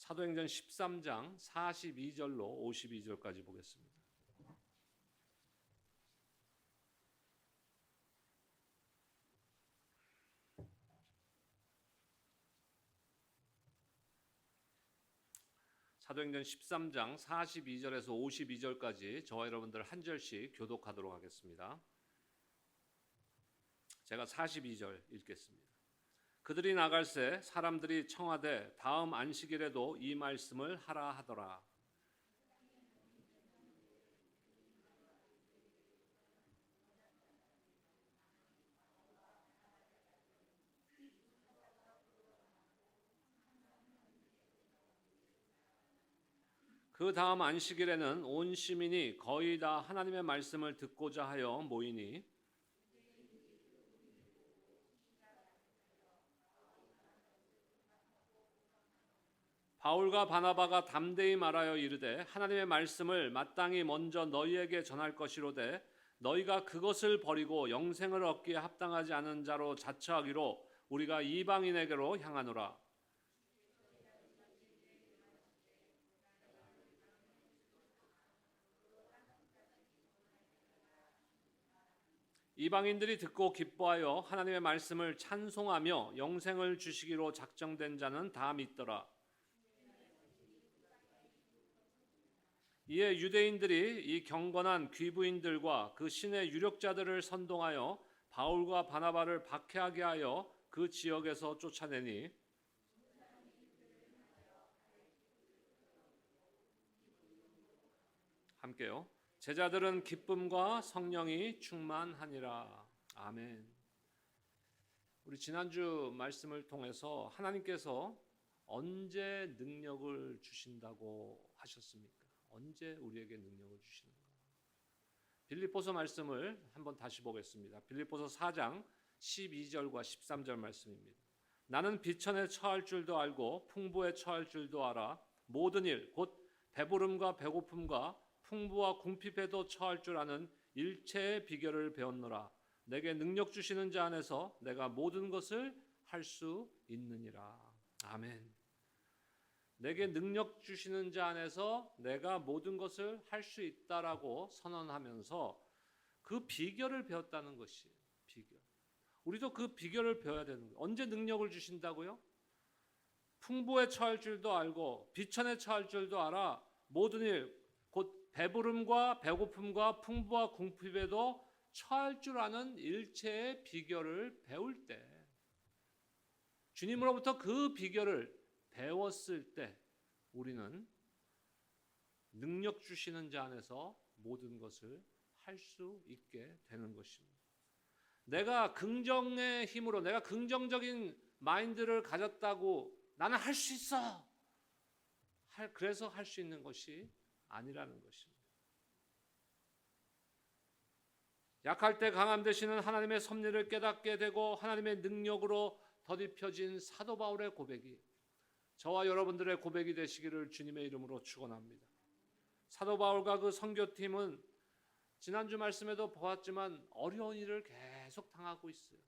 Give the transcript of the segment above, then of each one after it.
사도행전 13장 42절로 52절까지 보겠습니다. 사도행전 13장 42절에서 52절까지 저와 여러분들 한 절씩 교독하도록 하겠습니다. 제가 42절 읽겠습니다. 그들이 나갈새 사람들이 청하되 다음 안식일에도 이 말씀을 하라 하더라. 그 다음 안식일에는 온 시민이 거의 다 하나님의 말씀을 듣고자 하여 모이니 바울과 바나바가 담대히 말하여 이르되 하나님의 말씀을 마땅히 먼저 너희에게 전할 것이로되 너희가 그것을 버리고 영생을 얻기에 합당하지 않은 자로 자처하기로 우리가 이방인에게로 향하노라. 이방인들이 듣고 기뻐하여 하나님의 말씀을 찬송하며 영생을 주시기로 작정된 자는 다 믿더라. 이에 유대인들이 이 경건한 귀부인들과 그 신의 유력자들을 선동하여 바울과 바나바를 박해하게 하여 그 지역에서 쫓아내니 함께요. 제자들은 기쁨과 성령이 충만하니라. 아멘. 우리 지난주 말씀을 통해서 하나님께서 언제 능력을 주신다고 하셨습니까? 언제 우리에게 능력을 주시는가? 빌립보서 말씀을 한번 다시 보겠습니다. 빌립보서 4장 12절과 13절 말씀입니다. 나는 비천에 처할 줄도 알고 풍부에 처할 줄도 알아. 모든 일 곧 배부름과 배고픔과 풍부와 궁핍에도 처할 줄 아는 일체의 비결을 배웠노라. 내게 능력 주시는 자 안에서 내가 모든 것을 할 수 있느니라. 아멘. 내게 능력 주시는 자 안에서 내가 모든 것을 할 수 있다라고 선언하면서 그 비결을 배웠다는 것이 비결. 우리도 그 비결을 배워야 되는 거예요. 언제 능력을 주신다고요? 풍부에 처할 줄도 알고 비천에 처할 줄도 알아. 모든 일 곧 배부름과 배고픔과 풍부와 궁핍에도 처할 줄 아는 일체의 비결을 배울 때 주님으로부터 그 비결을 배웠을 때 우리는 능력 주시는 자 안에서 모든 것을 할 수 있게 되는 것입니다. 내가 긍정의 힘으로 내가 긍정적인 마인드를 가졌다고 나는 할 수 있어. 그래서 할 수 있는 것이 아니라는 것입니다. 약할 때 강함 되시는 하나님의 섭리를 깨닫게 되고 하나님의 능력으로 더딥혀진 사도 바울의 고백이 저와 여러분들의 고백이 되시기를 주님의 이름으로 축원합니다. 사도 바울과 그 선교팀은 지난주 말씀에도 보았지만 어려운 일을 계속 당하고 있어요.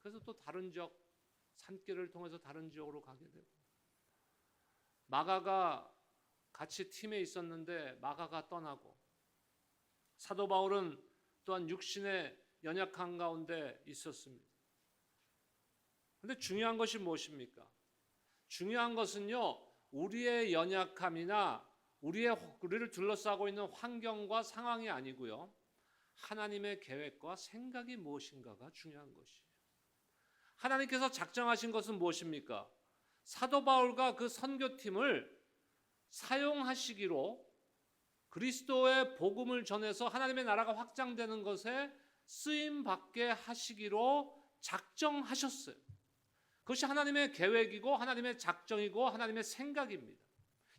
그래서 또 다른 지역 산길을 통해서 다른 지역으로 가게 되고 마가가 같이 팀에 있었는데 마가가 떠나고 사도 바울은 또한 육신의 연약한 가운데 있었습니다. 그런데 중요한 것이 무엇입니까? 중요한 것은요, 우리의 연약함이나 우리를 둘러싸고 있는 환경과 상황이 아니고요, 하나님의 계획과 생각이 무엇인가가 중요한 것이에요. 하나님께서 작정하신 것은 무엇입니까? 사도 바울과 그 선교팀을 사용하시기로 그리스도의 복음을 전해서 하나님의 나라가 확장되는 것에 쓰임받게 하시기로 작정하셨어요. 그것이 하나님의 계획이고 하나님의 작정이고 하나님의 생각입니다.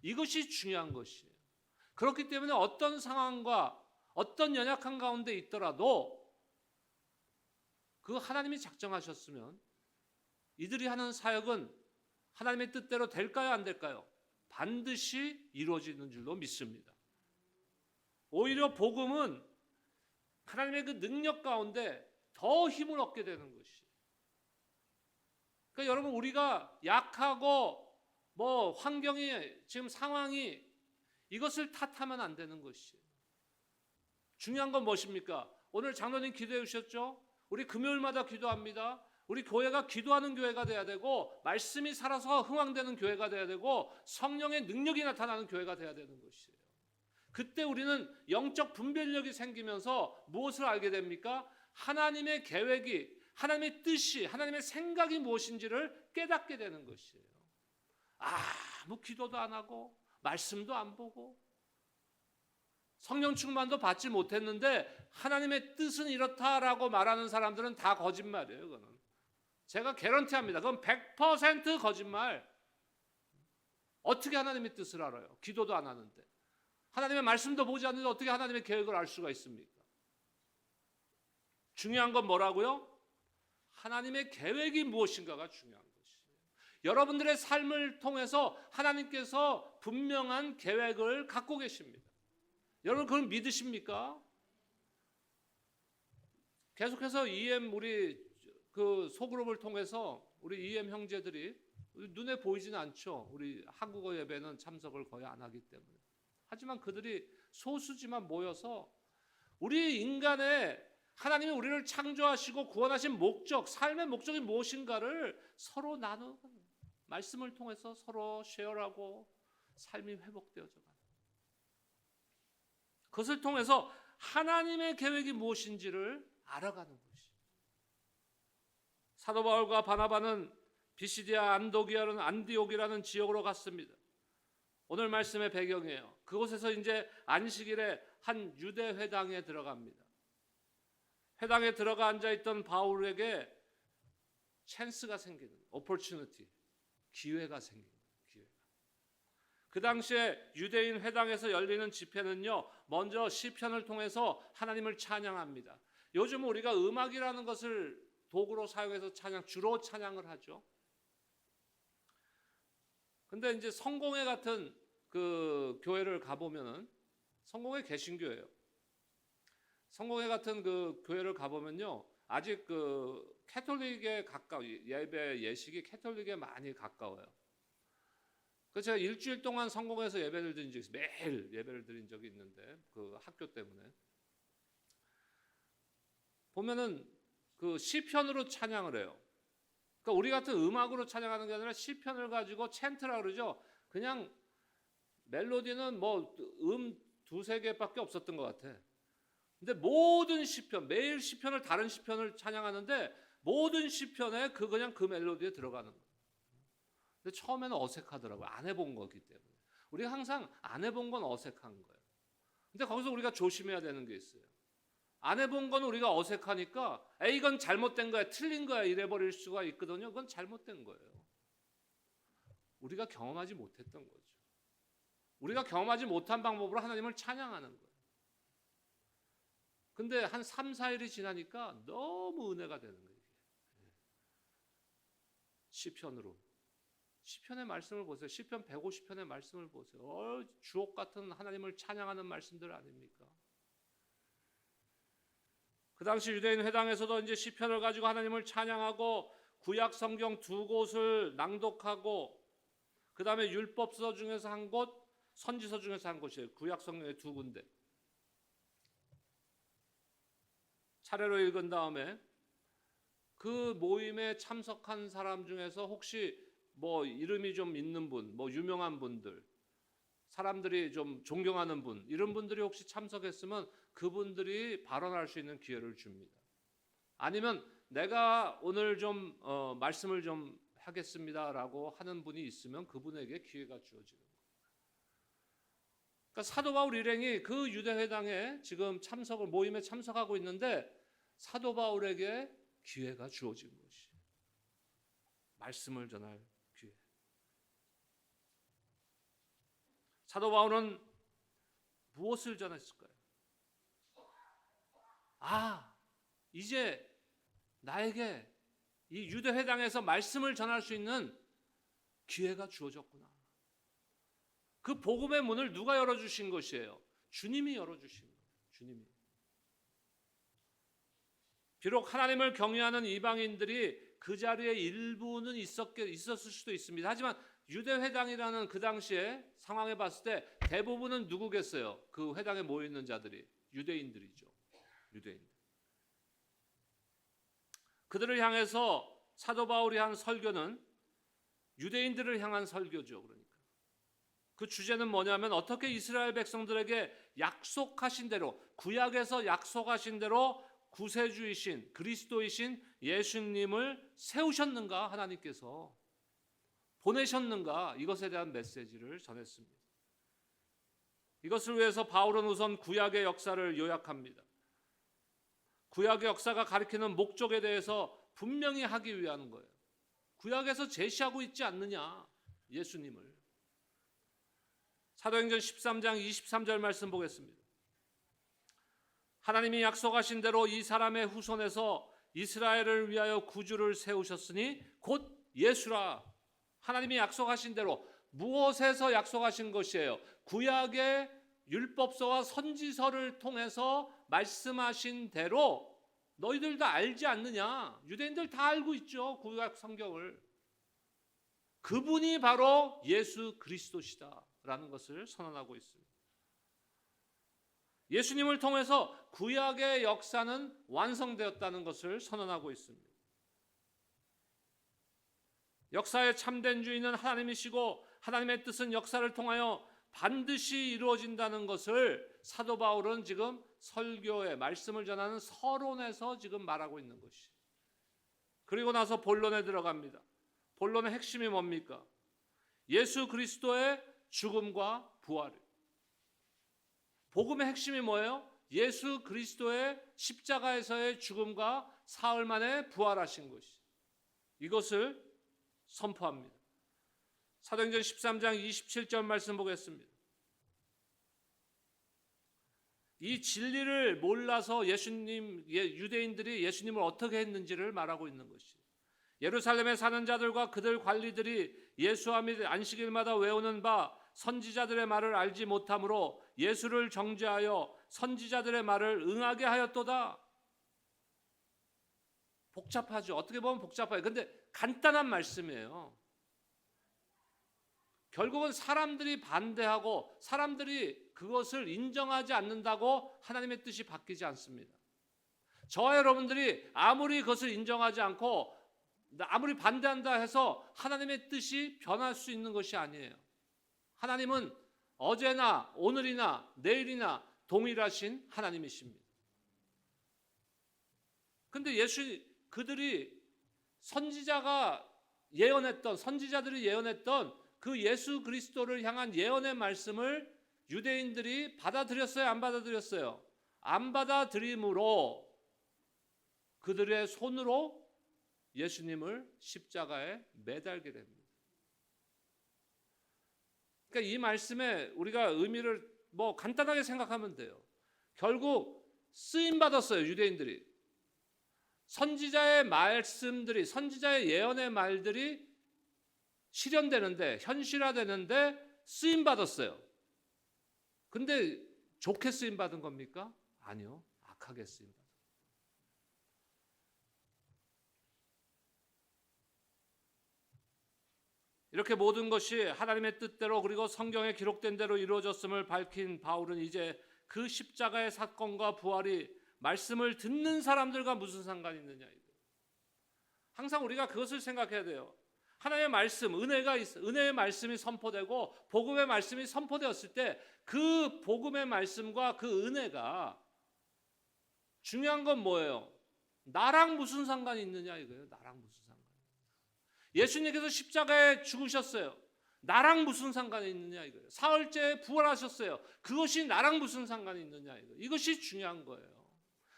이것이 중요한 것이에요. 그렇기 때문에 어떤 상황과 어떤 연약한 가운데 있더라도 그 하나님이 작정하셨으면 이들이 하는 사역은 하나님의 뜻대로 될까요? 안 될까요? 반드시 이루어지는 줄로 믿습니다. 오히려 복음은 하나님의 그 능력 가운데 더 힘을 얻게 되는 것이에요. 그러니까 여러분 우리가 약하고 뭐 환경이 지금 상황이 이것을 탓하면 안 되는 것이에요. 중요한 건 무엇입니까? 오늘 장로님 기도해 주셨죠? 우리 금요일마다 기도합니다. 우리 교회가 기도하는 교회가 돼야 되고 말씀이 살아서 흥황되는 교회가 돼야 되고 성령의 능력이 나타나는 교회가 돼야 되는 것이에요. 그때 우리는 영적 분별력이 생기면서 무엇을 알게 됩니까? 하나님의 계획이, 하나님의 뜻이, 하나님의 생각이 무엇인지를 깨닫게 되는 것이에요. 아무 기도도 안 하고 말씀도 안 보고 성령 충만도 받지 못했는데 하나님의 뜻은 이렇다라고 말하는 사람들은 다 거짓말이에요. 그거는 제가 개런티합니다. 그건 100% 거짓말. 어떻게 하나님의 뜻을 알아요? 기도도 안 하는데. 하나님의 말씀도 보지 않는데 어떻게 하나님의 계획을 알 수가 있습니까? 중요한 건 뭐라고요? 하나님의 계획이 무엇인가가 중요한 것이에요. 여러분들의 삶을 통해서 하나님께서 분명한 계획을 갖고 계십니다. 여러분 그걸 믿으십니까? 계속해서 우리 그 소그룹을 통해서 우리 EM 형제들이 눈에 보이지는 않죠. 우리 한국어 예배는 참석을 거의 안 하기 때문에. 하지만 그들이 소수지만 모여서 우리 인간의 하나님이 우리를 창조하시고 구원하신 목적, 삶의 목적이 무엇인가를 서로 나누고 말씀을 통해서 서로 쉐어하고 삶이 회복되어져 가는. 그것을 통해서 하나님의 계획이 무엇인지를 알아가는 것이. 사도 바울과 바나바는 비시디아 안디옥이라는 지역으로 갔습니다. 오늘 말씀의 배경이에요. 그곳에서 이제 안식일에 한 유대 회당에 들어갑니다. 회당에 들어가 앉아 있던 바울에게 찬스가 생기는, opportunity, 기회가 생긴 거예요. 기회가. 그 당시에 유대인 회당에서 열리는 집회는요, 먼저 시편을 통해서 하나님을 찬양합니다. 요즘 우리가 음악이라는 것을 도구로 사용해서 주로 찬양을 하죠. 근데 이제 성공회 같은 그 교회를 가보면은, 성공회 개신교예요. 성공회 같은 그 교회를 가보면요, 아직 그 캐톨릭에 예배 예식이 캐톨릭에 많이 가까워요. 그래서 제가 일주일 동안 성공회에서 예배를 드린 적이 있어요. 매일 예배를 드린 적이 있는데 그 학교 때문에 보면은 그 시편으로 찬양을 해요. 그러니까 우리 같은 음악으로 찬양하는 게 아니라 시편을 가지고 찬트라 그러죠. 그냥 멜로디는 뭐 두세 개밖에 없었던 것 같아. 근데 모든 시편, 매일 시편을 다른 시편을 찬양하는데 모든 시편에 그냥 그 멜로디에 들어가는 거예요. 근데 처음에는 어색하더라고요. 안 해본 거기 때문에. 우리가 항상 안 해본 건 어색한 거예요. 근데 거기서 우리가 조심해야 되는 게 있어요. 안 해본 건 우리가 어색하니까 이건 잘못된 거야, 틀린 거야 이래버릴 수가 있거든요. 그건 잘못된 거예요. 우리가 경험하지 못했던 거죠. 우리가 경험하지 못한 방법으로 하나님을 찬양하는 거예요. 근데 한 3, 4일이 지나니까 너무 은혜가 되는 거예요. 시편으로. 시편의 말씀을 보세요. 시편 150편의 말씀을 보세요. 주옥 같은 하나님을 찬양하는 말씀들 아닙니까? 그 당시 유대인 회당에서도 이제 시편을 가지고 하나님을 찬양하고 구약 성경 2곳을 낭독하고 그 다음에 율법서 중에서 한 곳, 선지서 중에서 한 곳이에요. 구약 성경의 2군데. 차례로 읽은 다음에 그 모임에 참석한 사람 중에서 혹시 뭐 이름이 좀 있는 분, 뭐 유명한 분들, 사람들이 좀 존경하는 분, 이런 분들이 혹시 참석했으면 그분들이 발언할 수 있는 기회를 줍니다. 아니면 내가 오늘 좀 말씀을 좀 하겠습니다라고 하는 분이 있으면 그분에게 기회가 주어지는 거예요. 그러니까 사도 바울 일행이 그 유대회당에 지금 모임에 참석하고 있는데 사도 바울에게 기회가 주어진 것이 말씀을 전할 기회. 사도 바울은 무엇을 전했을까요? 이제 나에게 이 유대회당에서 말씀을 전할 수 있는 기회가 주어졌구나. 그 복음의 문을 누가 열어주신 것이에요? 주님이 열어주신 거예요. 주님이. 비록 하나님을 경외하는 이방인들이 그 자리에 일부는 있었을 수도 있습니다. 하지만 유대회당이라는 그 당시에 상황에 봤을 때 대부분은 누구겠어요? 그 회당에 모여있는 자들이 유대인들이죠. 유대인들. 그들을 향해서 사도 바울이 한 설교는 유대인들을 향한 설교죠. 그러니까 그 주제는 뭐냐면 어떻게 이스라엘 백성들에게 약속하신 대로, 구약에서 약속하신 대로 구세주이신 그리스도이신 예수님을 세우셨는가, 하나님께서 보내셨는가, 이것에 대한 메시지를 전했습니다. 이것을 위해서 바울은 우선 구약의 역사를 요약합니다. 구약의 역사가 가리키는 목적에 대해서 분명히 하기 위한 거예요. 구약에서 제시하고 있지 않느냐, 예수님을. 사도행전 13장 23절 말씀 보겠습니다. 하나님이 약속하신 대로 이 사람의 후손에서 이스라엘을 위하여 구주를 세우셨으니 곧 예수라. 하나님이 약속하신 대로, 무엇에서 약속하신 것이에요? 구약의 율법서와 선지서를 통해서 말씀하신 대로 너희들 다 알지 않느냐? 유대인들 다 알고 있죠, 구약 성경을. 그분이 바로 예수 그리스도시다라는 것을 선언하고 있습니다. 예수님을 통해서 구약의 역사는 완성되었다는 것을 선언하고 있습니다. 역사의 참된 주인은 하나님이시고 하나님의 뜻은 역사를 통하여 반드시 이루어진다는 것을 사도 바울은 지금 설교의 말씀을 전하는 서론에서 지금 말하고 있는 것이. 그리고 나서 본론에 들어갑니다. 본론의 핵심이 뭡니까? 예수 그리스도의 죽음과 부활. 복음의 핵심이 뭐예요? 예수 그리스도의 십자가에서의 죽음과 사흘 만에 부활하신 것이. 이것을 선포합니다. 사도행전 13장 27절 말씀 보겠습니다. 이 진리를 몰라서 유대인들이 예수님을 어떻게 했는지를 말하고 있는 것이. 예루살렘에 사는 자들과 그들 관리들이 예수와 및 안식일마다 외우는 바 선지자들의 말을 알지 못함으로 예수를 정죄하여 선지자들의 말을 응하게 하였도다. 복잡하죠. 어떻게 보면 복잡해요. 근데 간단한 말씀이에요. 결국은 사람들이 반대하고 사람들이 그것을 인정하지 않는다고 하나님의 뜻이 바뀌지 않습니다. 저와 여러분들이 아무리 그것을 인정하지 않고 아무리 반대한다 해서 하나님의 뜻이 변할 수 있는 것이 아니에요. 하나님은 어제나 오늘이나 내일이나 동일하신 하나님이십니다. 근데 그들이 선지자들이 예언했던 그 예수 그리스도를 향한 예언의 말씀을 유대인들이 받아들였어요? 안 받아들였어요? 안 받아들임으로 그들의 손으로 예수님을 십자가에 매달게 됩니다. 그러니까 이 말씀에 우리가 의미를 간단하게 생각하면 돼요. 결국 쓰임 받았어요, 유대인들이. 선지자의 말씀들이, 선지자의 예언의 말들이 실현되는데, 현실화되는데 쓰임 받았어요. 근데 좋게 쓰임 받은 겁니까? 아니요, 악하게 쓰임 받았어요. 이렇게 모든 것이 하나님의 뜻대로 그리고 성경에 기록된 대로 이루어졌음을 밝힌 바울은 이제 그 십자가의 사건과 부활이 말씀을 듣는 사람들과 무슨 상관이 있느냐. 항상 우리가 그것을 생각해야 돼요. 하나님의 말씀, 은혜의 말씀이 선포되고 복음의 말씀이 선포되었을 때 그 복음의 말씀과 그 은혜가 중요한 건 뭐예요? 나랑 무슨 상관이 있느냐 이거예요. 나랑 무슨 상관. 예수님께서 십자가에 죽으셨어요. 나랑 무슨 상관이 있느냐 이거예요. 사흘째 부활하셨어요. 그것이 나랑 무슨 상관이 있느냐 이거예요. 이것이 중요한 거예요.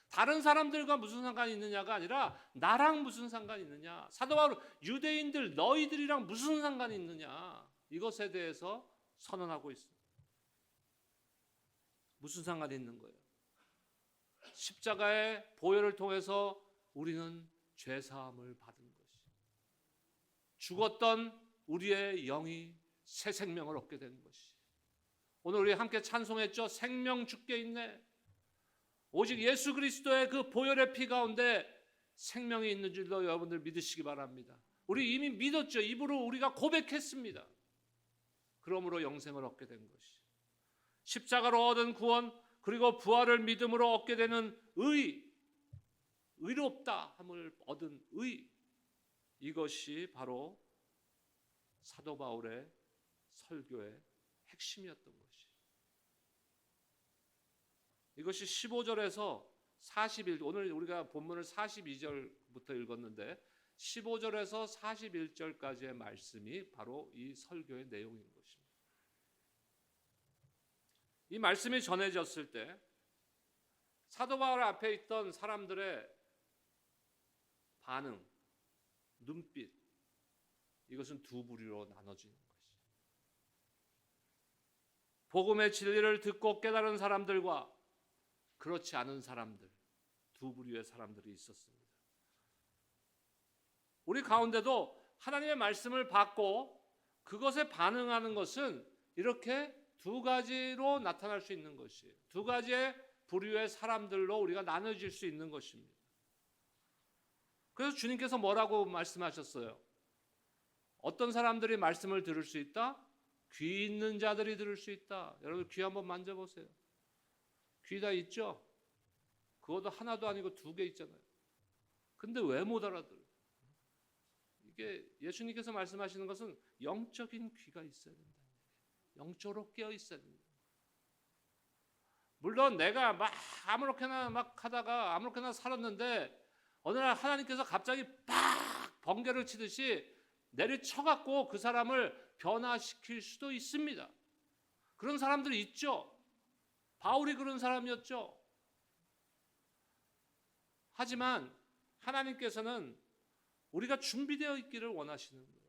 다른 사람들과 무슨 상관이 있느냐가 아니라 나랑 무슨 상관이 있느냐. 사도 바울은 유대인들 너희들이랑 무슨 상관이 있느냐 이것에 대해서 선언하고 있습니다. 무슨 상관이 있는 거예요? 십자가의 보혈을 통해서 우리는 죄사함을 받은 것이, 죽었던 우리의 영이 새 생명을 얻게 된 것이. 오늘 우리 함께 찬송했죠. 생명 주께 있네. 오직 예수 그리스도의 그 보혈의 피 가운데 생명이 있는 줄도 여러분들 믿으시기 바랍니다. 우리 이미 믿었죠. 입으로 우리가 고백했습니다. 그러므로 영생을 얻게 된 것이, 십자가로 얻은 구원, 그리고 부활을 믿음으로 얻게 되는 의롭다 함을 얻은 의, 이것이 바로 사도 바울의 설교의 핵심이었던 것이. 이것이 15절에서 41, 오늘 우리가 본문을 42절부터 읽었는데 15절에서 41절까지의 말씀이 바로 이 설교의 내용인 것입니다. 이 말씀이 전해졌을 때 사도 바울 앞에 있던 사람들의 반응, 눈빛, 이것은 두 부류로 나눠지는 것이죠. 복음의 진리를 듣고 깨달은 사람들과 그렇지 않은 사람들, 두 부류의 사람들이 있었습니다. 우리 가운데도 하나님의 말씀을 받고 그것에 반응하는 것은 이렇게 두 가지로 나타날 수 있는 것이에요. 두 가지의 부류의 사람들로 우리가 나눠질 수 있는 것입니다. 그래서 주님께서 뭐라고 말씀하셨어요? 어떤 사람들이 말씀을 들을 수 있다? 귀 있는 자들이 들을 수 있다. 여러분 귀 한번 만져보세요. 귀 다 있죠? 그것도 하나도 아니고 두 개 있잖아요. 근데 왜 못 알아들어요? 이게 예수님께서 말씀하시는 것은 영적인 귀가 있어야 된다. 영적으로 깨어 있어야 된다. 물론 내가 막 아무렇게나 막 하다가 아무렇게나 살았는데 어느 날 하나님께서 갑자기 팍 번개를 치듯이 내리쳐갖고 그 사람을 변화시킬 수도 있습니다. 그런 사람들이 있죠. 바울이 그런 사람이었죠. 하지만 하나님께서는 우리가 준비되어 있기를 원하시는 거예요.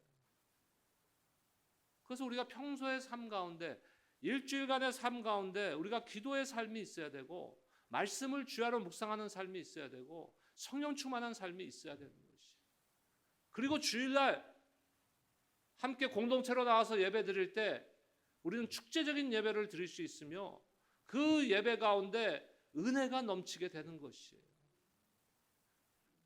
그래서 우리가 평소의 삶 가운데, 일주일간의 삶 가운데 우리가 기도의 삶이 있어야 되고 말씀을 주야로 묵상하는 삶이 있어야 되고 성령 충만한 삶이 있어야 되는 것이. 그리고 주일날 함께 공동체로 나와서 예배 드릴 때 우리는 축제적인 예배를 드릴 수 있으며 그 예배 가운데 은혜가 넘치게 되는 것이에요.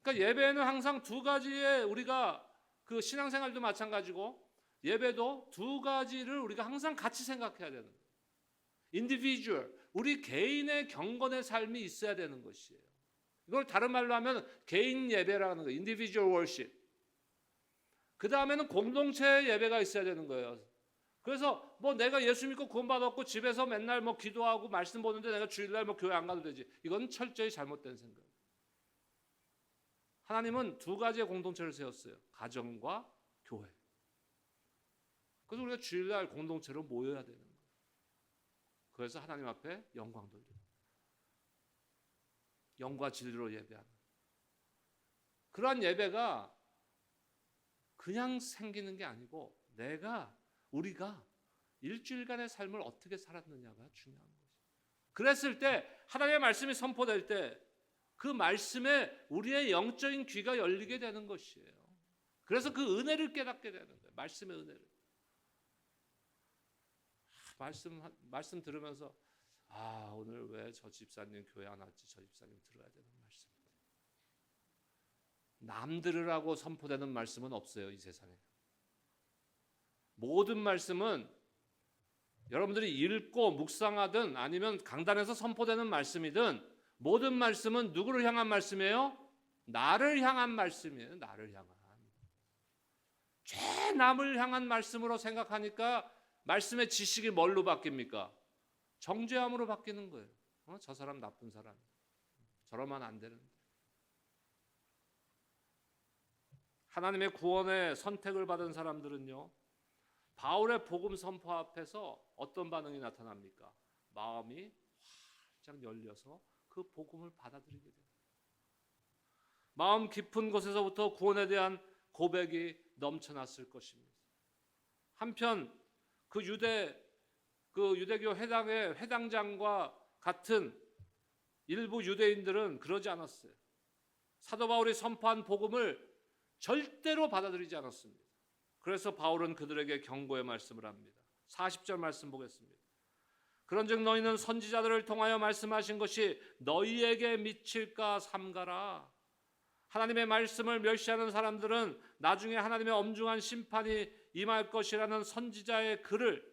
그러니까 예배는 항상 두 가지의 우리가 그 신앙생활도 마찬가지고 예배도 두 가지를 우리가 항상 같이 생각해야 되는 거예요. individual, 우리 개인의 경건의 삶이 있어야 되는 것이에요. 이걸 다른 말로 하면 개인 예배라는 거예요. individual worship. 그 다음에는 공동체 예배가 있어야 되는 거예요. 그래서 뭐 내가 예수 믿고 구원받았고 집에서 맨날 뭐 기도하고 말씀 보는데 내가 주일날 뭐 교회 안 가도 되지. 이건 철저히 잘못된 생각. 하나님은 두 가지의 공동체를 세웠어요. 가정과 교회. 그래서 우리가 주일날 공동체로 모여야 되는 거예요. 그래서 하나님 앞에 영광 돌리고 영과 진리로 예배하는 그러한 예배가 그냥 생기는 게 아니고 우리가 일주일간의 삶을 어떻게 살았느냐가 중요한 거죠. 그랬을 때 하나님의 말씀이 선포될 때 그 말씀에 우리의 영적인 귀가 열리게 되는 것이에요. 그래서 그 은혜를 깨닫게 되는 거예요. 말씀의 은혜를. 말씀 들으면서 오늘 왜 저 집사님 교회 안 왔지? 저 집사님 들어야 되는 말씀. 남 들으라고 선포되는 말씀은 없어요. 이 세상에. 모든 말씀은 여러분들이 읽고 묵상하든 아니면 강단에서 선포되는 말씀이든 모든 말씀은 누구를 향한 말씀이에요? 나를 향한 말씀이에요. 나를 향한. 죄 남을 향한 말씀으로 생각하니까 말씀의 지식이 뭘로 바뀝니까? 정죄함으로 바뀌는 거예요. 저 사람 나쁜 사람. 저러면 안 되는데. 하나님의 구원의 선택을 받은 사람들은요. 바울의 복음 선포 앞에서 어떤 반응이 나타납니까? 마음이 활짝 열려서 그 복음을 받아들이게 돼요. 마음 깊은 곳에서부터 구원에 대한 고백이 넘쳐났을 것입니다. 한편 그 유대교 회당의 회당장과 같은 일부 유대인들은 그러지 않았어요. 사도 바울이 선포한 복음을 절대로 받아들이지 않았습니다. 그래서 바울은 그들에게 경고의 말씀을 합니다. 40절 말씀 보겠습니다. 그런즉 너희는 선지자들을 통하여 말씀하신 것이 너희에게 미칠까 삼가라. 하나님의 말씀을 멸시하는 사람들은 나중에 하나님의 엄중한 심판이 임할 것이라는 선지자의 글을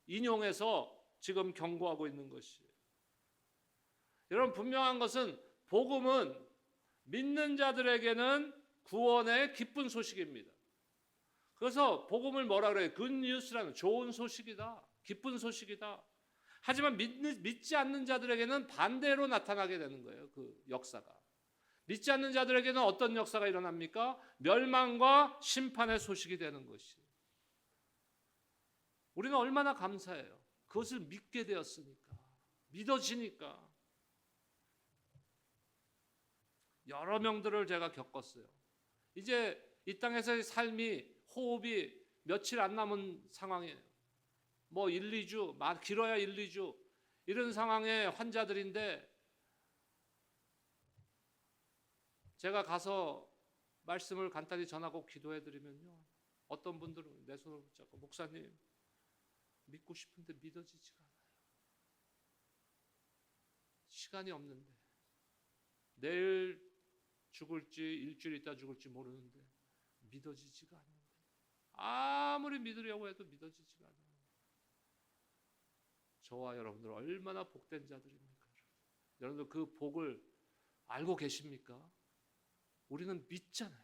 인용해서 지금 경고하고 있는 것이에요. 여러분, 분명한 것은 복음은 믿는 자들에게는 구원의 기쁜 소식입니다. 그래서 복음을 뭐라 그래요? 굿뉴스라는, 좋은 소식이다, 기쁜 소식이다. 하지만 믿지 않는 자들에게는 반대로 나타나게 되는 거예요. 그 역사가. 믿지 않는 자들에게는 어떤 역사가 일어납니까? 멸망과 심판의 소식이 되는 것이에요. 우리는 얼마나 감사해요. 그것을 믿게 되었으니까, 믿어지니까. 여러 명들을 제가 겪었어요. 이제 이 땅에서의 삶이, 호흡이 며칠 안 남은 상황이에요. 뭐 1, 2주, 길어야 1, 2주 이런 상황의 환자들인데, 제가 가서 말씀을 간단히 전하고 기도해드리면요, 어떤 분들은 내 손을 붙잡고, 목사님 믿고 싶은데 믿어지지가 않아요. 시간이 없는데, 내일 죽을지 일주일 있다 죽을지 모르는데 믿어지지가 않는데, 아무리 믿으려고 해도 믿어지지가 않아요. 저와 여러분들 얼마나 복된 자들입니까? 여러분들 그 복을 알고 계십니까? 우리는 믿잖아요.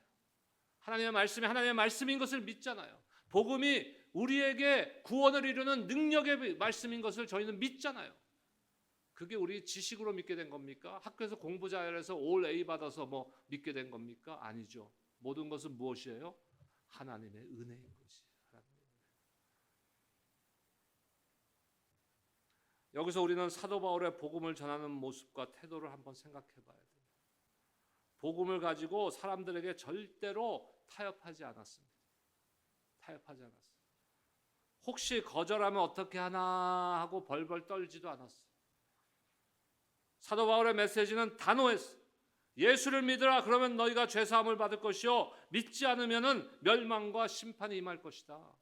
하나님의 말씀인 것을 믿잖아요. 복음이 우리에게 구원을 이루는 능력의 말씀인 것을 저희는 믿잖아요. 그게 우리 지식으로 믿게 된 겁니까? 학교에서 공부 잘해서 올 A 받아서 뭐 믿게 된 겁니까? 아니죠. 모든 것은 무엇이에요? 하나님의 은혜인 것이에요. 여기서 우리는 사도 바울의 복음을 전하는 모습과 태도를 한번 생각해 봐야 돼요. 복음을 가지고 사람들에게 절대로 타협하지 않았습니다. 타협하지 않았어요. 혹시 거절하면 어떻게 하나 하고 벌벌 떨지도 않았어요. 사도 바울의 메시지는 단호했어요. 예수를 믿으라, 그러면 너희가 죄사함을 받을 것이요 믿지 않으면은 멸망과 심판이 임할 것이다.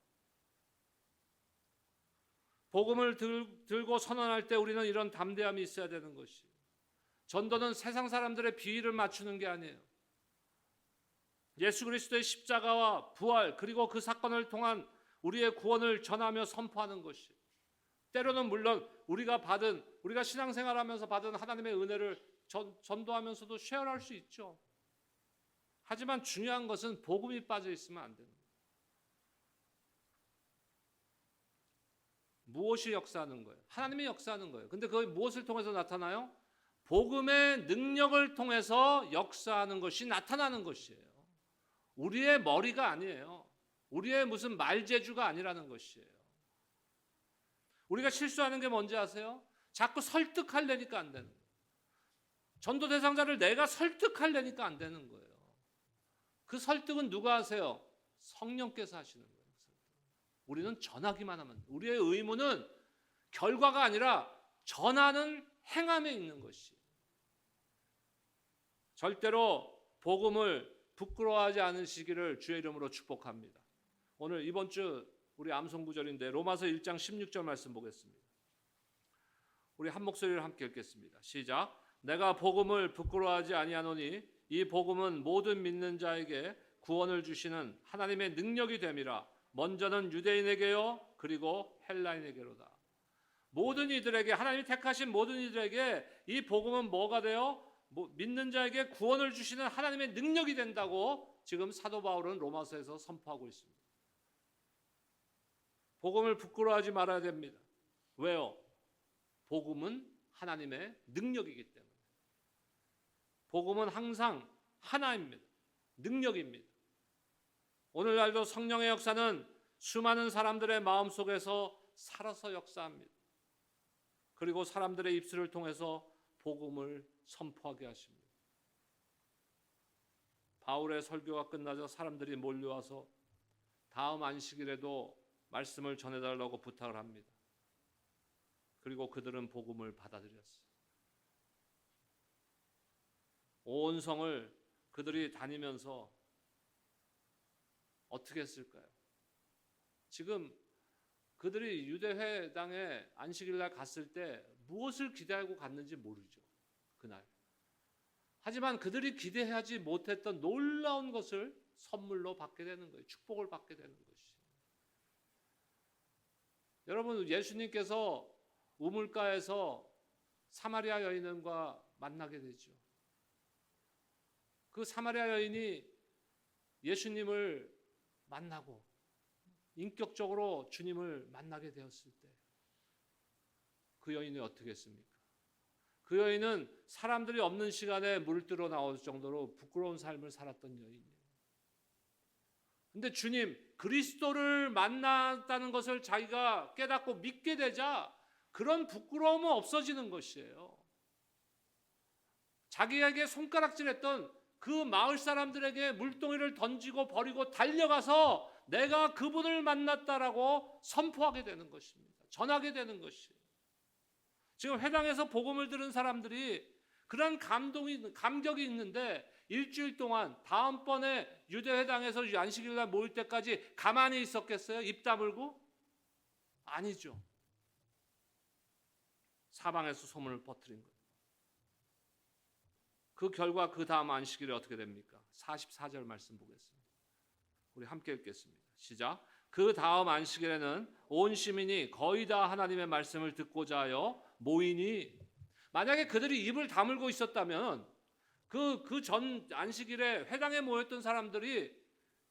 복음을 들고 선언할 때 우리는 이런 담대함이 있어야 되는 것이에요. 전도는 세상 사람들의 비위를 맞추는 게 아니에요. 예수 그리스도의 십자가와 부활, 그리고 그 사건을 통한 우리의 구원을 전하며 선포하는 것이에요. 때로는 물론 우리가 신앙생활하면서 받은 하나님의 은혜를 전도하면서도 쉐어할 수 있죠. 하지만 중요한 것은 복음이 빠져 있으면 안 되는 거예요. 무엇이 역사하는 거예요? 하나님이 역사하는 거예요. 근데 그게 무엇을 통해서 나타나요? 복음의 능력을 통해서 역사하는 것이 나타나는 것이에요. 우리의 머리가 아니에요. 우리의 무슨 말재주가 아니라는 것이에요. 우리가 실수하는 게 뭔지 아세요? 자꾸 설득하려니까 안 되는 거예요. 전도 대상자를 내가 설득하려니까 안 되는 거예요. 그 설득은 누가 하세요? 성령께서 하시는 거예요. 우리는 전하기만 하면, 우리의 의무는 결과가 아니라 전하는 행함에 있는 것이에요. 절대로 복음을 부끄러워하지 않으시기를 주의 이름으로 축복합니다. 오늘 이번 주 우리 암송 구절인데 로마서 1장 16절 말씀 보겠습니다. 우리 한 목소리를 함께 읽겠습니다. 시작. 내가 복음을 부끄러워하지 아니하노니 이 복음은 모든 믿는 자에게 구원을 주시는 하나님의 능력이 됨이라. 먼저는 유대인에게요 그리고 헬라인에게로다. 모든 이들에게, 하나님이 택하신 모든 이들에게 이 복음은 뭐가 돼요? 믿는 자에게 구원을 주시는 하나님의 능력이 된다고 지금 사도 바울은 로마서에서 선포하고 있습니다. 복음을 부끄러워하지 말아야 됩니다. 왜요? 복음은 하나님의 능력이기 때문에. 복음은 항상 하나입니다. 능력입니다. 오늘날도 성령의 역사는 수많은 사람들의 마음속에서 살아서 역사합니다. 그리고 사람들의 입술을 통해서 복음을 선포하게 하십니다. 바울의 설교가 끝나자 사람들이 몰려와서 다음 안식일에도 말씀을 전해달라고 부탁을 합니다. 그리고 그들은 복음을 받아들였어요. 온 성을 그들이 다니면서 어떻게 했을까요? 지금 그들이 유대회당에 안식일날 갔을 때 무엇을 기대하고 갔는지 모르죠. 그날 하지만 그들이 기대하지 못했던 놀라운 것을 선물로 받게 되는 거예요. 축복을 받게 되는 것이. 여러분, 예수님께서 우물가에서 사마리아 여인과 만나게 되죠. 그 사마리아 여인이 예수님을 만나고 인격적으로 주님을 만나게 되었을 때 그 여인이 어떻게 했습니까? 그 여인은 사람들이 없는 시간에 물들어 나올 정도로 부끄러운 삶을 살았던 여인이에요. 근데 주님, 그리스도를 만났다는 것을 자기가 깨닫고 믿게 되자 그런 부끄러움은 없어지는 것이에요. 자기에게 손가락질했던 그 마을 사람들에게 물동이를 던지고 버리고 달려가서 내가 그분을 만났다라고 선포하게 되는 것입니다. 전하게 되는 것이에요. 지금 회당에서 복음을 들은 사람들이 그런 감격이 있는데 일주일 동안 다음번에 유대회당에서 안식일날 모일 때까지 가만히 있었겠어요? 입 다물고? 아니죠. 사방에서 소문을 퍼뜨린 거예요. 그 결과 그 다음 안식일에 어떻게 됩니까? 44절 말씀 보겠습니다. 우리 함께 읽겠습니다. 시작. 그 다음 안식일에는 온 시민이 거의 다 하나님의 말씀을 듣고자 하여 모이니, 만약에 그들이 입을 다물고 있었다면 그 전 안식일에 회당에 모였던 사람들이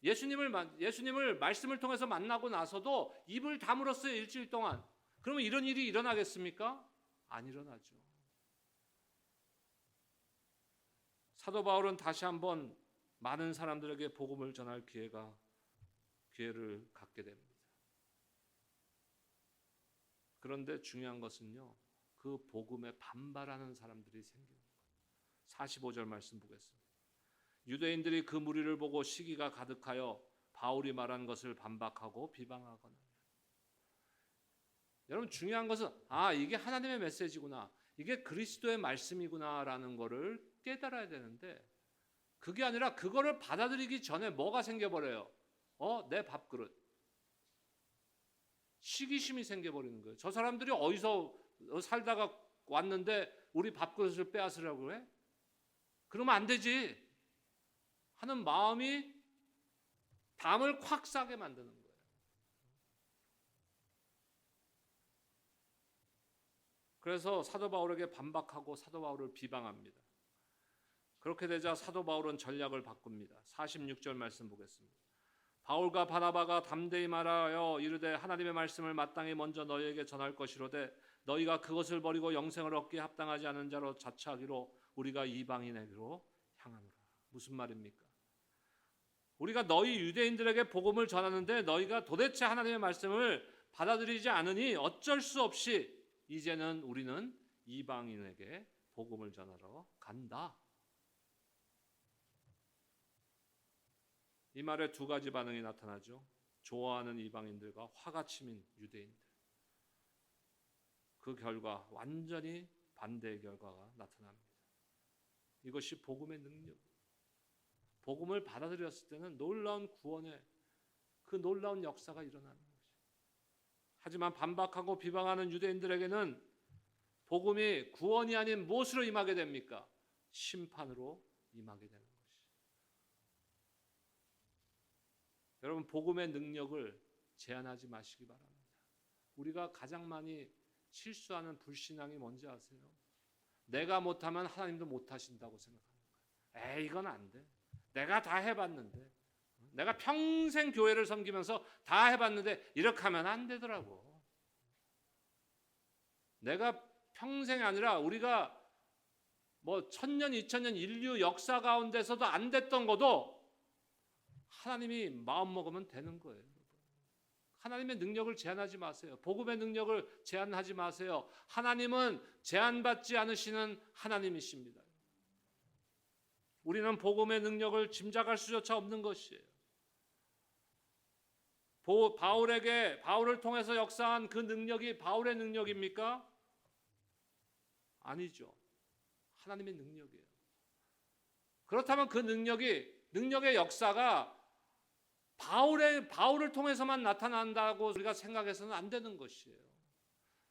예수님을 말씀을 통해서 만나고 나서도 입을 다물었어요. 일주일 동안. 그러면 이런 일이 일어나겠습니까? 안 일어나죠. 사도 바울은 다시 한번 많은 사람들에게 복음을 전할 기회를 갖게 됩니다. 그런데 중요한 것은요, 그 복음에 반발하는 사람들이 생기는 거예요. 45절 말씀 보겠습니다. 유대인들이 그 무리를 보고 시기가 가득하여 바울이 말한 것을 반박하고 비방하거나. 여러분, 중요한 것은 이게 하나님의 메시지구나, 이게 그리스도의 말씀이구나라는 것을 깨달아야 되는데, 그게 아니라 그거를 받아들이기 전에 뭐가 생겨버려요? 내 밥그릇. 시기심이 생겨버리는 거예요. 저 사람들이 어디서 살다가 왔는데 우리 밥그릇을 빼앗으려고 해? 그러면 안 되지 하는 마음이 담을 콱 싸게 만드는 거예요. 그래서 사도 바울에게 반박하고 사도 바울을 비방합니다. 그렇게 되자 사도 바울은 전략을 바꿉니다. 46절 말씀 보겠습니다. 바울과 바나바가 담대히 말하여 이르되 하나님의 말씀을 마땅히 먼저 너희에게 전할 것이로되 너희가 그것을 버리고 영생을 얻기에 합당하지 않은 자로 자처하기로 우리가 이방인에게로 향하노라. 무슨 말입니까? 우리가 너희 유대인들에게 복음을 전하는데 너희가 도대체 하나님의 말씀을 받아들이지 않으니 어쩔 수 없이 이제는 우리는 이방인에게 복음을 전하러 간다. 이 말에 두 가지 반응이 나타나죠. 좋아하는 이방인들과 화가 치민 유대인들. 그 결과 완전히 반대의 결과가 나타납니다. 이것이 복음의 능력. 복음을 받아들였을 때는 놀라운 구원의 그 놀라운 역사가 일어나는 것이죠. 하지만 반박하고 비방하는 유대인들에게는 복음이 구원이 아닌 무엇으로 임하게 됩니까? 심판으로 임하게 되는 것이죠. 여러분, 복음의 능력을 제한하지 마시기 바랍니다. 우리가 가장 많이 실수하는 불신앙이 뭔지 아세요? 내가 못하면 하나님도 못하신다고 생각하는 거예요. 이건 안 돼. 내가 다 해봤는데, 내가 평생 교회를 섬기면서 다 해봤는데 이렇게 하면 안 되더라고. 내가 평생이 아니라 우리가 1000년, 2000년 인류 역사 가운데서도 안 됐던 것도 하나님이 마음 먹으면 되는 거예요. 하나님의 능력을 제한하지 마세요. 복음의 능력을 제한하지 마세요. 하나님은 제한받지 않으시는 하나님이십니다. 우리는 복음의 능력을 짐작할 수조차 없는 것이에요. 바울을 통해서 역사한 그 능력이 바울의 능력입니까? 아니죠. 하나님의 능력이에요. 그렇다면 그 능력의 역사가 바울을 통해서만 나타난다고 우리가 생각해서는 안 되는 것이에요.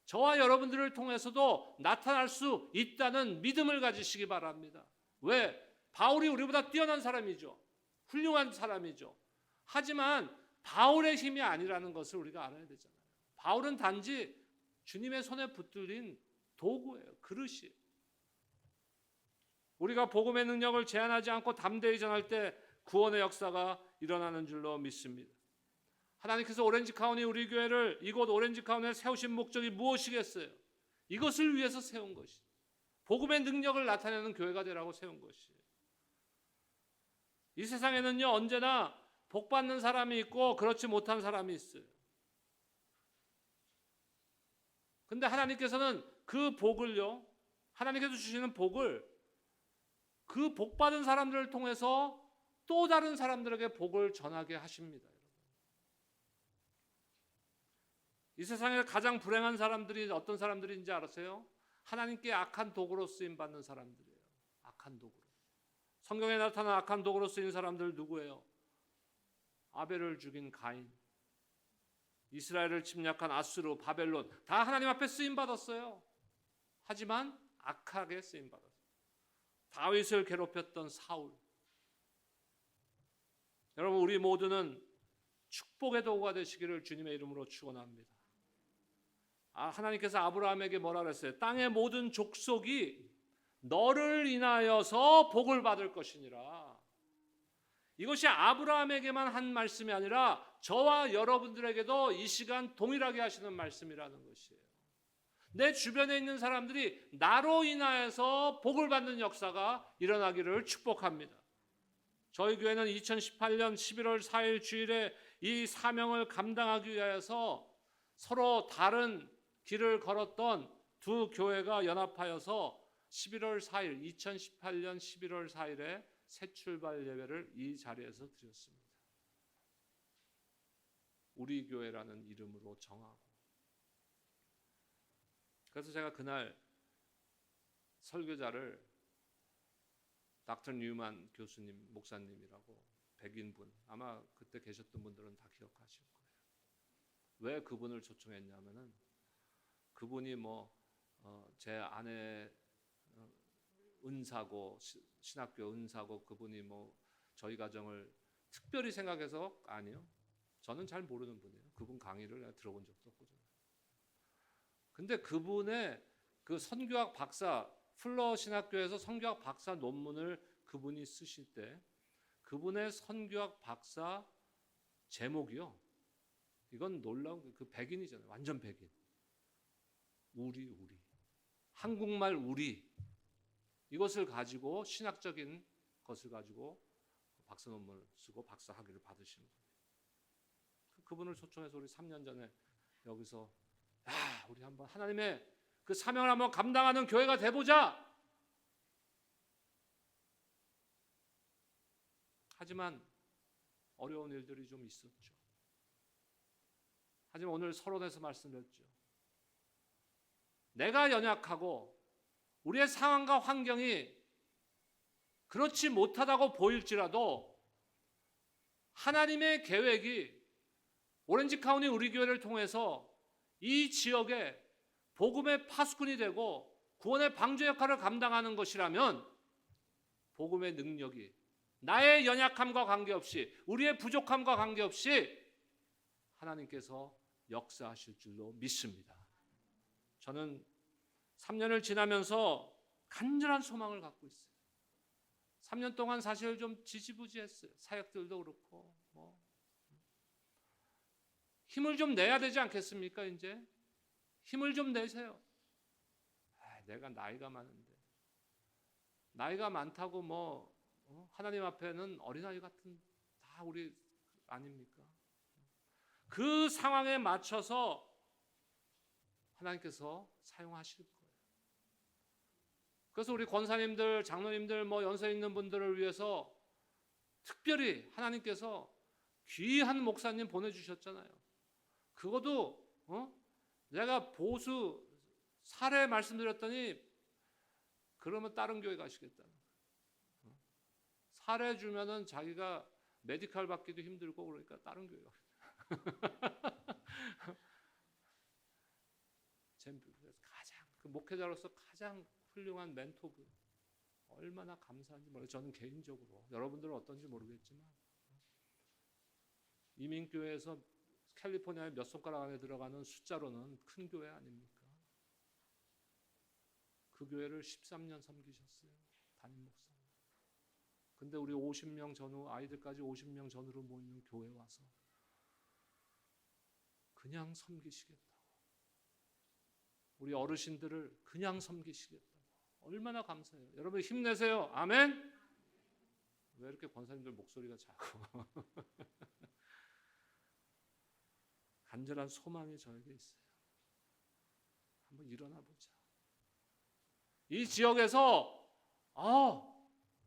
저와 여러분들을 통해서도 나타날 수 있다는 믿음을 가지시기 바랍니다. 왜? 바울이 우리보다 뛰어난 사람이죠. 훌륭한 사람이죠. 하지만 바울의 힘이 아니라는 것을 우리가 알아야 되잖아요. 바울은 단지 주님의 손에 붙들린 도구예요. 그릇이에요. 우리가 복음의 능력을 제한하지 않고 담대히 전할 때 구원의 역사가 일어나는 줄로 믿습니다. 하나님께서 오렌지 카운티 우리 교회를 이곳 오렌지 카운티에 세우신 목적이 무엇이겠어요? 이것을 위해서 세운 것이 복음의 능력을 나타내는 교회가 되라고 세운 것이에요. 이 세상에는요 언제나 복 받는 사람이 있고 그렇지 못한 사람이 있어요. 근데 하나님께서는 그 복을요, 하나님께서 주시는 복을 그 복 받은 사람들을 통해서 또 다른 사람들에게 복을 전하게 하십니다. 이 세상에 가장 불행한 사람들이 어떤 사람들인지 아세요? 하나님께 악한 도구로 쓰임 받는 사람들이에요. 악한 도구로. 성경에 나타난 악한 도구로 쓰인 사람들 누구예요? 아벨을 죽인 가인, 이스라엘을 침략한 아수르, 바벨론 다 하나님 앞에 쓰임 받았어요. 하지만 악하게 쓰임 받았어요. 다윗을 괴롭혔던 사울. 여러분 우리 모두는 축복의 도구가 되시기를 주님의 이름으로 축원합니다. 하나님께서 아브라함에게 뭐라 그랬어요? 땅의 모든 족속이 너를 인하여서 복을 받을 것이니라. 이것이 아브라함에게만 한 말씀이 아니라 저와 여러분들에게도 이 시간 동일하게 하시는 말씀이라는 것이에요. 내 주변에 있는 사람들이 나로 인하여서 복을 받는 역사가 일어나기를 축복합니다. 저희 교회는 2018년 11월 4일 주일에 이 사명을 감당하기 위해서 서로 다른 길을 걸었던 두 교회가 연합하여서 11월 4일, 2018년 11월 4일에 새 출발 예배를 이 자리에서 드렸습니다. 우리 교회라는 이름으로 정하고. 그래서 제가 그날 설교자를 닥터 뉴만 교수님, 목사님이라고 백인분, 아마 그때 계셨던 분들은 다 기억하실 거예요. 왜 그분을 초청했냐면은 그분이 제 아내 은사고 신학교 은사고 그분이 저희 가정을 특별히 생각해서 아니요. 저는 잘 모르는 분이에요. 그분 강의를 내가 들어본 적도 없거든요. 근데 그분의 그 선교학 박사 플러 신학교에서 선교학 박사 논문을 그분이 쓰실 때 그분의 선교학 박사 제목이요. 이건 놀라운 그 백인이잖아요. 완전 백인. 우리 한국말 우리 이것을 가지고 신학적인 것을 가지고 박사 논문을 쓰고 박사 학위를 받으시는 거예요. 그분을 초청해서 우리 3년 전에 여기서 우리 한번 하나님의 그 사명을 한번 감당하는 교회가 돼보자. 하지만 어려운 일들이 좀 있었죠. 하지만 오늘 서론에서 말씀드렸죠. 내가 연약하고 우리의 상황과 환경이 그렇지 못하다고 보일지라도 하나님의 계획이 오렌지 카운티 우리 교회를 통해서 이 지역에 복음의 파수꾼이 되고 구원의 방주 역할을 감당하는 것이라면 복음의 능력이 나의 연약함과 관계없이 우리의 부족함과 관계없이 하나님께서 역사하실 줄로 믿습니다. 저는 3년을 지나면서 간절한 소망을 갖고 있어요. 3년 동안 사실 좀 지지부지했어요. 사역들도 그렇고 힘을 좀 내야 되지 않겠습니까? 이제 힘을 좀 내세요. 내가 나이가 많은데 나이가 많다고 하나님 앞에는 어린아이 같은 다 우리 아닙니까? 그 상황에 맞춰서 하나님께서 사용하실 거예요. 그래서 우리 권사님들, 장로님들, 연세 있는 분들을 위해서 특별히 하나님께서 귀한 목사님 보내주셨잖아요. 그것도 내가 보수 사례 말씀드렸더니 그러면 다른 교회 가시겠다는 거예요. 사례 주면은 자기가 메디칼 받기도 힘들고 그러니까 다른 교회 가겠다. 가장 그 목회자로서 가장 훌륭한 멘토분 얼마나 감사한지 모르겠어요. 저는 개인적으로, 여러분들은 어떤지 모르겠지만, 이민교회에서 캘리포니아에 몇 손가락 안에 들어가는 숫자로는 큰 교회 아닙니까? 그 교회를 13년 섬기셨어요, 담임 목사님. 근데 우리 50명 전후, 아이들까지 50명 전후로 모이는 교회 와서 그냥 섬기시겠다고, 우리 어르신들을 그냥 섬기시겠다고, 얼마나 감사해요. 여러분 힘내세요. 아멘. 왜 이렇게 권사님들 목소리가 작고 간절한 소망이 저에게 있어요. 한번 일어나 보자. 이 지역에서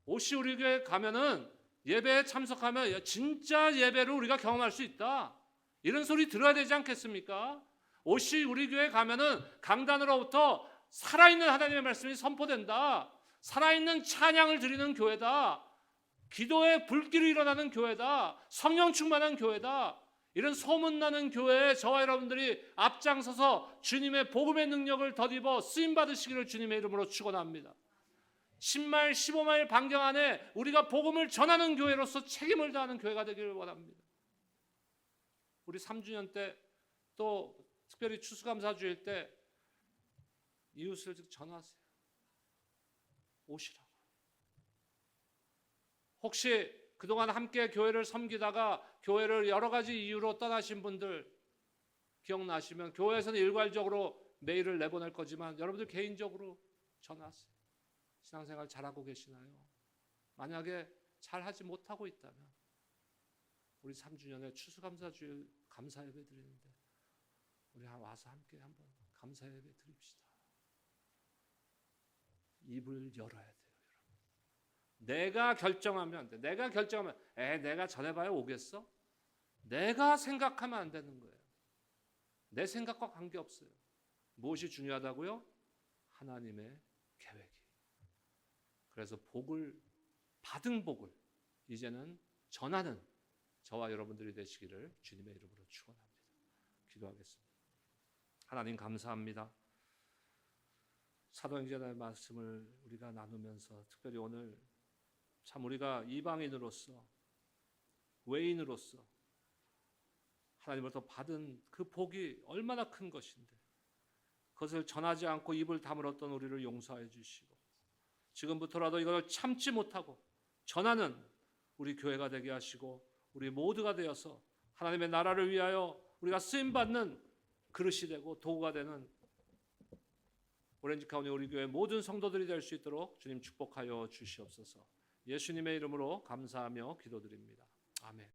옷이 우리 교회 가면은, 예배에 참석하면 진짜 예배를 우리가 경험할 수 있다, 이런 소리 들어야 되지 않겠습니까? 옷이 우리 교회 가면은 강단으로부터 살아있는 하나님의 말씀이 선포된다, 살아있는 찬양을 드리는 교회다, 기도의 불길이 일어나는 교회다, 성령 충만한 교회다, 이런 소문나는 교회에 저와 여러분들이 앞장서서 주님의 복음의 능력을 덧입어 쓰임받으시기를 주님의 이름으로 축원합니다. 10마일 15마일 반경 안에 우리가 복음을 전하는 교회로서 책임을 다하는 교회가 되기를 원합니다. 우리 3주년 때, 또 특별히 추수감사주일 때 이웃을 전화하세요. 오시라고. 혹시 그동안 함께 교회를 섬기다가 교회를 여러 가지 이유로 떠나신 분들 기억나시면, 교회에서는 일괄적으로 메일을 내보낼 거지만 여러분들 개인적으로 전화하세요. 신앙생활 잘하고 계시나요? 만약에 잘하지 못하고 있다면 우리 3주년에 추수감사주일 감사예배 드리는데 우리 와서 함께 한번 감사예배 드립시다. 입을 열어야 돼요. 내가 결정하면 안 돼. 내가 결정하면 내가 전해봐야 오겠어? 내가 생각하면 안 되는 거예요. 내 생각과 관계없어요. 무엇이 중요하다고요? 하나님의 계획이. 그래서 복을, 받은 복을 이제는 전하는 저와 여러분들이 되시기를 주님의 이름으로 축원합니다. 기도하겠습니다. 하나님 감사합니다. 사도행전의 말씀을 우리가 나누면서 특별히 오늘 참 우리가 이방인으로서, 외인으로서 하나님으로부터 받은 그 복이 얼마나 큰 것인데 그것을 전하지 않고 입을 다물었던 우리를 용서해 주시고, 지금부터라도 이걸 참지 못하고 전하는 우리 교회가 되게 하시고, 우리 모두가 되어서 하나님의 나라를 위하여 우리가 쓰임받는 그릇이 되고 도구가 되는 오렌지 카운티 우리 교회 모든 성도들이 될 수 있도록 주님 축복하여 주시옵소서. 예수님의 이름으로 감사하며 기도드립니다. 아멘.